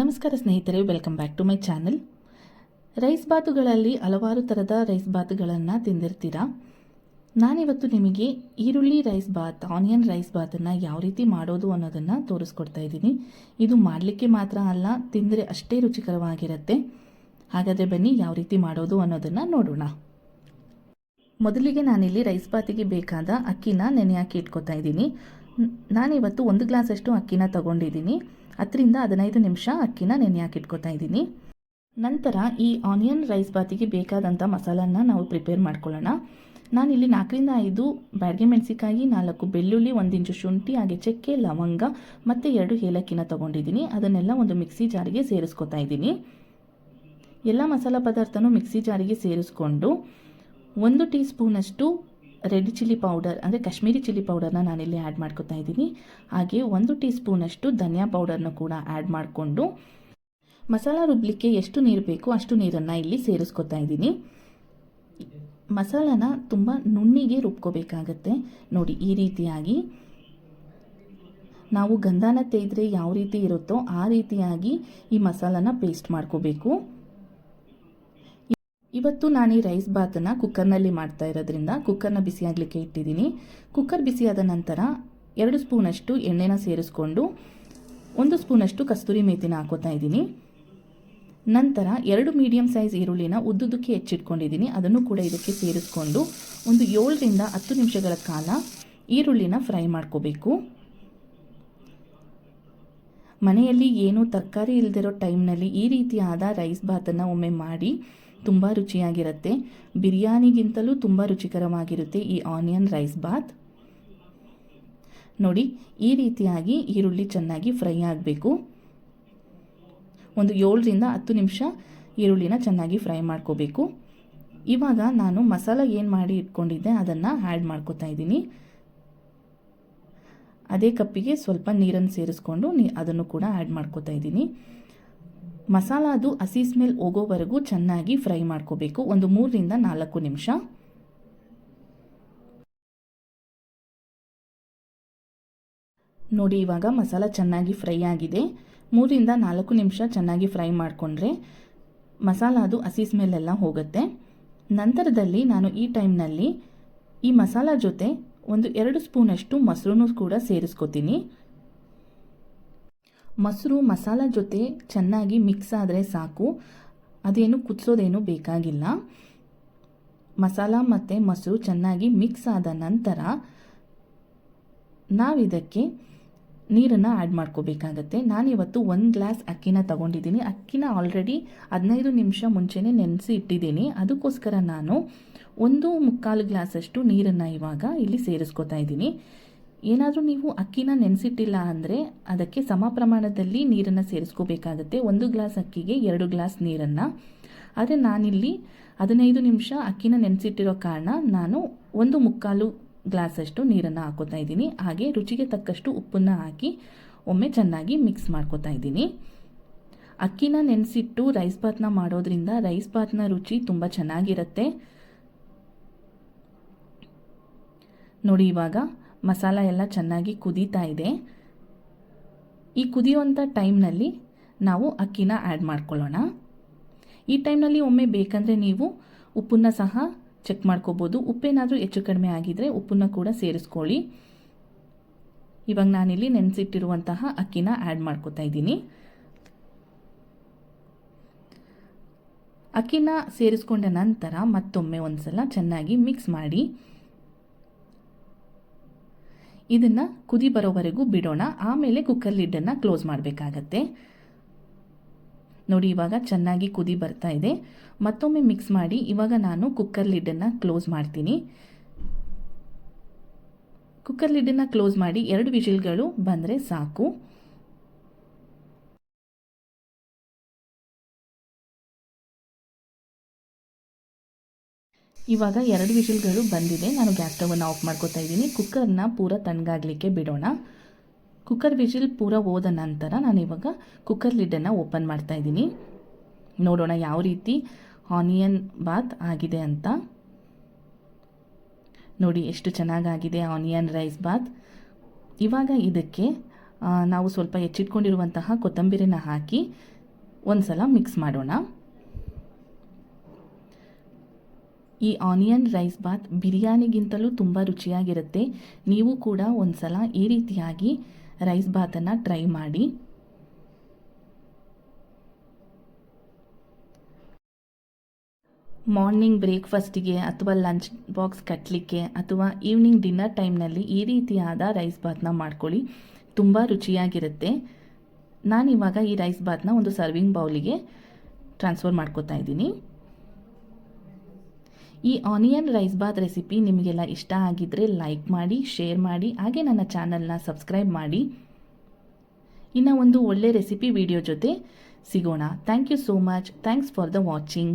ನಮಸ್ಕಾರ ಸ್ನೇಹಿತರೆ, welcome back to my channel. Rice ಬಾತುಗಳಲ್ಲಿ ಹಲವಾರು ಥರದ ರೈಸ್ ಬಾತುಗಳನ್ನು ತಿಂದಿರ್ತೀರಾ. ನಾನಿವತ್ತು ನಿಮಗೆ ಈರುಳ್ಳಿ ರೈಸ್ ಬಾತ್, ಆನಿಯನ್ ರೈಸ್ ಬಾತನ್ನು ಯಾವ ರೀತಿ ಮಾಡೋದು ಅನ್ನೋದನ್ನು ತೋರಿಸ್ಕೊಡ್ತಾ ಇದ್ದೀನಿ. ಇದು ಮಾಡಲಿಕ್ಕೆ ಮಾತ್ರ ಅಲ್ಲ, ತಿಂದರೆ ಅಷ್ಟೇ ರುಚಿಕರವಾಗಿರುತ್ತೆ. ಹಾಗಾದರೆ ಬನ್ನಿ ಯಾವ ರೀತಿ ಮಾಡೋದು ಅನ್ನೋದನ್ನು ನೋಡೋಣ. ಮೊದಲಿಗೆ ನಾನಿಲ್ಲಿ ರೈಸ್ ಬಾತಿಗೆ ಬೇಕಾದ ಅಕ್ಕಿನ ನೆನೆ ಹಾಕಿ ಇಟ್ಕೊತಾ ಇದ್ದೀನಿ. ನಾನಿವತ್ತು 1 ಗ್ಲಾಸಷ್ಟು ಅಕ್ಕಿನ ತಗೊಂಡಿದ್ದೀನಿ. 10ರಿಂದ 15 ನಿಮಿಷ ಅಕ್ಕಿನ ನೆನೆ ಹಾಕಿಟ್ಕೊತಾ ಇದ್ದೀನಿ. ನಂತರ ಈ ಆನಿಯನ್ ರೈಸ್ ಬಾತಿಗೆ ಬೇಕಾದಂಥ ಮಸಾಲನ್ನ ನಾವು ಪ್ರಿಪೇರ್ ಮಾಡ್ಕೊಳ್ಳೋಣ. ನಾನಿಲ್ಲಿ 4ರಿಂದ 5 ಬ್ಯಾಡಗೆ ಮೆಣಸಿಕಾಯಿ, 4 ಬೆಳ್ಳುಳ್ಳಿ, 1 ಇಂಚು ಶುಂಠಿ, ಹಾಗೆ ಚಕ್ಕೆ, ಲವಂಗ ಮತ್ತು 2 ಏಲಕ್ಕಿನ ತೊಗೊಂಡಿದ್ದೀನಿ. ಅದನ್ನೆಲ್ಲ ಒಂದು ಮಿಕ್ಸಿ ಜಾರಿಗೆ ಸೇರಿಸ್ಕೊತಾ ಇದ್ದೀನಿ. ಎಲ್ಲ ಮಸಾಲ ಪದಾರ್ಥನೂ ಮಿಕ್ಸಿ ಜಾರಿಗೆ ಸೇರಿಸ್ಕೊಂಡು 1 ಟೀ ಸ್ಪೂನಷ್ಟು ರೆಡ್ ಚಿಲ್ಲಿ ಪೌಡರ್ ಅಂದರೆ ಕಾಶ್ಮೀರಿ ಚಿಲ್ಲಿ ಪೌಡರ್ನ ನಾನಿಲ್ಲಿ ಆ್ಯಡ್ ಮಾಡ್ಕೊತಾ ಇದ್ದೀನಿ. ಹಾಗೆ 1 ಟೀ ಸ್ಪೂನಷ್ಟು ಧನಿಯಾ ಪೌಡರ್ನ ಕೂಡ ಆ್ಯಡ್ ಮಾಡಿಕೊಂಡು ಮಸಾಲ ರುಬ್ಬಲಿಕ್ಕೆ ಎಷ್ಟು ನೀರು ಬೇಕು ಅಷ್ಟು ನೀರನ್ನು ಇಲ್ಲಿ ಸೇರಿಸ್ಕೊತಾ ಇದ್ದೀನಿ. ಮಸಾಲನ ತುಂಬ ನುಣ್ಣಿಗೆ ರುಬ್ಕೋಬೇಕಾಗತ್ತೆ. ನೋಡಿ, ಈ ರೀತಿಯಾಗಿ ನಾವು ಗಂಧನ ತೆಗೆದ್ರೆ ಯಾವ ರೀತಿ ಇರುತ್ತೋ ಆ ರೀತಿಯಾಗಿ ಈ ಮಸಾಲನ ಪೇಸ್ಟ್ ಮಾಡ್ಕೋಬೇಕು. ಇವತ್ತು ನಾನು ಈ ರೈಸ್ ಬಾತನ್ನು ಕುಕ್ಕರ್ನಲ್ಲಿ ಮಾಡ್ತಾ ಇರೋದ್ರಿಂದ ಕುಕ್ಕರ್ನ ಬಿಸಿಯಾಗಲಿಕ್ಕೆ ಇಟ್ಟಿದ್ದೀನಿ. ಕುಕ್ಕರ್ ಬಿಸಿಯಾದ ನಂತರ 2 ಸ್ಪೂನಷ್ಟು ಎಣ್ಣೆನ ಸೇರಿಸ್ಕೊಂಡು 1 ಸ್ಪೂನಷ್ಟು ಕಸ್ತೂರಿ ಮೇಥಿನ ಹಾಕೋತಾ ಇದ್ದೀನಿ. ನಂತರ 2 ಮೀಡಿಯಂ ಸೈಜ್ ಈರುಳ್ಳಿನ ಉದ್ದುದಕ್ಕೆ ಹೆಚ್ಚಿಟ್ಕೊಂಡಿದ್ದೀನಿ. ಅದನ್ನು ಕೂಡ ಇದಕ್ಕೆ ಸೇರಿಸ್ಕೊಂಡು ಒಂದು 7ರಿಂದ 10 ನಿಮಿಷಗಳ ಕಾಲ ಈರುಳ್ಳಿನ ಫ್ರೈ ಮಾಡ್ಕೋಬೇಕು. ಮನೆಯಲ್ಲಿ ಏನೂ ತರಕಾರಿ ಇಲ್ಲದಿರೋ ಟೈಮ್ನಲ್ಲಿ ಈ ರೀತಿಯಾದ ರೈಸ್ ಬಾತನ್ನು ಒಮ್ಮೆ ಮಾಡಿ, ತುಂಬ ರುಚಿಯಾಗಿರುತ್ತೆ. ಬಿರಿಯಾನಿಗಿಂತಲೂ ತುಂಬ ರುಚಿಕರವಾಗಿರುತ್ತೆ ಈ ಆನಿಯನ್ ರೈಸ್ ಬಾತ್. ನೋಡಿ, ಈ ರೀತಿಯಾಗಿ ಈರುಳ್ಳಿ ಚೆನ್ನಾಗಿ ಫ್ರೈ ಆಗಬೇಕು. ಒಂದು 7ರಿಂದ 10 ನಿಮಿಷ ಈರುಳ್ಳಿನ ಚೆನ್ನಾಗಿ ಫ್ರೈ ಮಾಡ್ಕೋಬೇಕು. ಇವಾಗ ನಾನು ಮಸಾಲ ಏನು ಮಾಡಿ ಇಟ್ಕೊಂಡಿದ್ದೆ ಅದನ್ನು ಆ್ಯಡ್ ಮಾಡ್ಕೋತಾ ಇದ್ದೀನಿ. ಅದೇ ಕಪ್ಪಿಗೆ ಸ್ವಲ್ಪ ನೀರನ್ನು ಸೇರಿಸ್ಕೊಂಡು ಅದನ್ನು ಕೂಡ ಆ್ಯಡ್ ಮಾಡ್ಕೋತಾ ಇದ್ದೀನಿ. ಮಸಾಲ ಅದು ಹಸಿ ಸ್ಮೆಲ್ ಹೋಗೋವರೆಗೂ ಚೆನ್ನಾಗಿ ಫ್ರೈ ಮಾಡ್ಕೋಬೇಕು, ಒಂದು 3ರಿಂದ 4 ನಿಮಿಷ. ನೋಡಿ, ಇವಾಗ ಮಸಾಲ ಚೆನ್ನಾಗಿ ಫ್ರೈ ಆಗಿದೆ. 3ರಿಂದ 4 ನಿಮಿಷ ಚೆನ್ನಾಗಿ ಫ್ರೈ ಮಾಡಿಕೊಂಡ್ರೆ ಮಸಾಲ ಅದು ಹಸಿ ಸ್ಮೆಲ್ ಎಲ್ಲ ಹೋಗುತ್ತೆ. ನಂತರದಲ್ಲಿ ನಾನು ಈ ಟೈಮ್ನಲ್ಲಿ ಈ ಮಸಾಲ ಜೊತೆ ಒಂದು 2 ಸ್ಪೂನಷ್ಟು ಮೊಸರನ್ನು ಕೂಡ ಸೇರಿಸ್ಕೋತೀನಿ. ಮೊಸರು ಮಸಾಲ ಜೊತೆ ಚೆನ್ನಾಗಿ ಮಿಕ್ಸ್ ಆದರೆ ಸಾಕು, ಅದೇನು ಕುದಿಸೋದೇನು ಬೇಕಾಗಿಲ್ಲ. ಮಸಾಲ ಮತ್ತು ಮೊಸರು ಚೆನ್ನಾಗಿ ಮಿಕ್ಸ್ ಆದ ನಂತರ ನಾವಿದಕ್ಕೆ ನೀರನ್ನು ಆ್ಯಡ್ ಮಾಡ್ಕೋಬೇಕಾಗತ್ತೆ. ನಾನಿವತ್ತು 1 ಗ್ಲಾಸ್ ಅಕ್ಕಿನ ತಗೊಂಡಿದ್ದೀನಿ. ಅಕ್ಕಿನ ಆಲ್ರೆಡಿ 15 ನಿಮಿಷ ಮುಂಚೆನೇ ನೆನೆಸಿ ಇಟ್ಟಿದ್ದೀನಿ. ಅದಕ್ಕೋಸ್ಕರ ನಾನು 1.25 ಗ್ಲಾಸಷ್ಟು ನೀರನ್ನು ಇವಾಗ ಇಲ್ಲಿ ಸೇರಿಸ್ಕೊತಾ ಇದ್ದೀನಿ. ಏನಾದರೂ ನೀವು ಅಕ್ಕಿನ ನೆನೆಸಿಟ್ಟಿಲ್ಲ ಅಂದರೆ ಅದಕ್ಕೆ ಸಮ ಪ್ರಮಾಣದಲ್ಲಿ ನೀರನ್ನು ಸೇರಿಸ್ಕೋಬೇಕಾಗತ್ತೆ. 1 ಗ್ಲಾಸ್ ಅಕ್ಕಿಗೆ 2 ಗ್ಲಾಸ್ ನೀರನ್ನು. ಆದರೆ ನಾನಿಲ್ಲಿ 15 ನಿಮಿಷ ಅಕ್ಕಿನ ನೆನೆಸಿಟ್ಟಿರೋ ಕಾರಣ ನಾನು 1.25 ಗ್ಲಾಸಷ್ಟು ನೀರನ್ನು ಹಾಕೋತಾ ಇದ್ದೀನಿ. ಹಾಗೆ ರುಚಿಗೆ ತಕ್ಕಷ್ಟು ಉಪ್ಪನ್ನು ಹಾಕಿ ಒಮ್ಮೆ ಚೆನ್ನಾಗಿ ಮಿಕ್ಸ್ ಮಾಡ್ಕೋತಾ ಇದ್ದೀನಿ. ಅಕ್ಕಿನ ನೆನೆಸಿಟ್ಟು ರೈಸ್ ಬಾತ್ನ ಮಾಡೋದ್ರಿಂದ ರೈಸ್ ಬಾತ್ನ ರುಚಿ ತುಂಬ ಚೆನ್ನಾಗಿರುತ್ತೆ. ನೋಡಿ, ಇವಾಗ ಮಸಾಲ ಎಲ್ಲ ಚೆನ್ನಾಗಿ ಕುದೀತಾ ಇದೆ. ಈ ಕುದಿಯುವಂಥ ಟೈಮ್ನಲ್ಲಿ ನಾವು ಅಕ್ಕಿನ ಆ್ಯಡ್ ಮಾಡ್ಕೊಳ್ಳೋಣ. ಈ ಟೈಮ್ನಲ್ಲಿ ಒಮ್ಮೆ ಬೇಕಂದರೆ ನೀವು ಉಪ್ಪನ್ನು ಸಹ ಚೆಕ್ ಮಾಡ್ಕೋಬೋದು. ಉಪ್ಪೇನಾದರೂ ಹೆಚ್ಚು ಕಡಿಮೆ ಆಗಿದ್ದರೆ ಉಪ್ಪನ್ನು ಕೂಡ ಸೇರಿಸ್ಕೊಳ್ಳಿ. ಇವಾಗ ನಾನಿಲ್ಲಿ ನೆನೆಸಿಟ್ಟಿರುವಂತಹ ಅಕ್ಕಿನ ಆ್ಯಡ್ ಮಾಡ್ಕೋತಾ ಇದ್ದೀನಿ. ಅಕ್ಕಿನ ಸೇರಿಸ್ಕೊಂಡ ನಂತರ ಮತ್ತೊಮ್ಮೆ ಒಂದ್ಸಲ ಚೆನ್ನಾಗಿ ಮಿಕ್ಸ್ ಮಾಡಿ ಇದನ್ನು ಕುದಿ ಬರೋವರೆಗೂ ಬಿಡೋಣ. ಆಮೇಲೆ ಕುಕ್ಕರ್ ಲಿಡ್ಡನ್ನು ಕ್ಲೋಸ್ ಮಾಡಬೇಕಾಗತ್ತೆ. ನೋಡಿ, ಇವಾಗ ಚೆನ್ನಾಗಿ ಕುದಿ ಬರ್ತಾ ಇದೆ. ಮತ್ತೊಮ್ಮೆ ಮಿಕ್ಸ್ ಮಾಡಿ ಇವಾಗ ನಾನು ಕುಕ್ಕರ್ ಲಿಡ್ಡನ್ನು ಕ್ಲೋಸ್ ಮಾಡ್ತೀನಿ. ಕುಕ್ಕರ್ ಲಿಡ್ಡನ್ನು ಕ್ಲೋಸ್ ಮಾಡಿ 2 ವಿಜಿಲ್ಗಳು ಬಂದರೆ ಸಾಕು. ಇವಾಗ 2 ವಿಜಿಲ್ಗಳು ಬಂದಿದೆ. ನಾನು ಗ್ಯಾಸ್ ಸ್ಟವನ್ನು ಆಫ್ ಮಾಡ್ಕೋತಾ ಇದ್ದೀನಿ. ಕುಕ್ಕರ್ನ ಪೂರ ತಣ್ಣಗಾಗಲಿಕ್ಕೆ ಬಿಡೋಣ. ಕುಕ್ಕರ್ ವಿಜಿಲ್ ಪೂರ ಹೋದ ನಂತರ ನಾನು ಇವಾಗ ಕುಕ್ಕರ್ ಲಿಡ್ಡನ್ನು ಓಪನ್ ಮಾಡ್ತಾ ಇದ್ದೀನಿ. ನೋಡೋಣ ಯಾವ ರೀತಿ ಆನಿಯನ್ ಬಾತ್ ಆಗಿದೆ ಅಂತ. ನೋಡಿ, ಎಷ್ಟು ಚೆನ್ನಾಗಾಗಿದೆ ಆನಿಯನ್ ರೈಸ್ ಬಾತ್. ಇವಾಗ ಇದಕ್ಕೆ ನಾವು ಸ್ವಲ್ಪ ಹೆಚ್ಚಿಟ್ಕೊಂಡಿರುವಂತಹ ಕೊತ್ತಂಬರಿನ ಹಾಕಿ ಒಂದು ಸಲ ಮಿಕ್ಸ್ ಮಾಡೋಣ. ಈ ಆನಿಯನ್ ರೈಸ್ ಬಾತ್ ಬಿರಿಯಾನಿಗಿಂತಲೂ ತುಂಬ ರುಚಿಯಾಗಿರುತ್ತೆ. ನೀವು ಕೂಡ ಒಂದು ಸಲ ಈ ರೀತಿಯಾಗಿ ರೈಸ್ ಬಾತನ್ನು ಟ್ರೈ ಮಾಡಿ. ಮಾರ್ನಿಂಗ್ ಬ್ರೇಕ್ಫಾಸ್ಟಿಗೆ ಅಥವಾ ಲಂಚ್ ಬಾಕ್ಸ್ ಕಟ್ಟಲಿಕ್ಕೆ ಅಥವಾ ಈವ್ನಿಂಗ್ ಡಿನ್ನರ್ ಟೈಮ್ನಲ್ಲಿ ಈ ರೀತಿಯಾದ ರೈಸ್ ಬಾತ್ನ ಮಾಡ್ಕೊಳ್ಳಿ, ತುಂಬ ರುಚಿಯಾಗಿರುತ್ತೆ. ನಾನಿವಾಗ ಈ ರೈಸ್ ಬಾತ್ನ ಒಂದು ಸರ್ವಿಂಗ್ ಬೌಲಿಗೆ ಟ್ರಾನ್ಸ್ಫರ್ ಮಾಡ್ಕೋತಾ ಇದ್ದೀನಿ. ಈ ಆನಿಯನ್ ರೈಸ್ ಬಾತ್ ರೆಸಿಪಿ ನಿಮಗೆಲ್ಲ ಇಷ್ಟ ಆಗಿದ್ದರೆ ಲೈಕ್ ಮಾಡಿ, ಶೇರ್ ಮಾಡಿ, ಹಾಗೆ ನನ್ನ ಚಾನಲ್ನ ಸಬ್ಸ್ಕ್ರೈಬ್ ಮಾಡಿ. ಇನ್ನು ಒಂದು ಒಳ್ಳೆ ರೆಸಿಪಿ ವಿಡಿಯೋ ಜೊತೆ ಸಿಗೋಣ. Thank you so much. Thanks for the watching.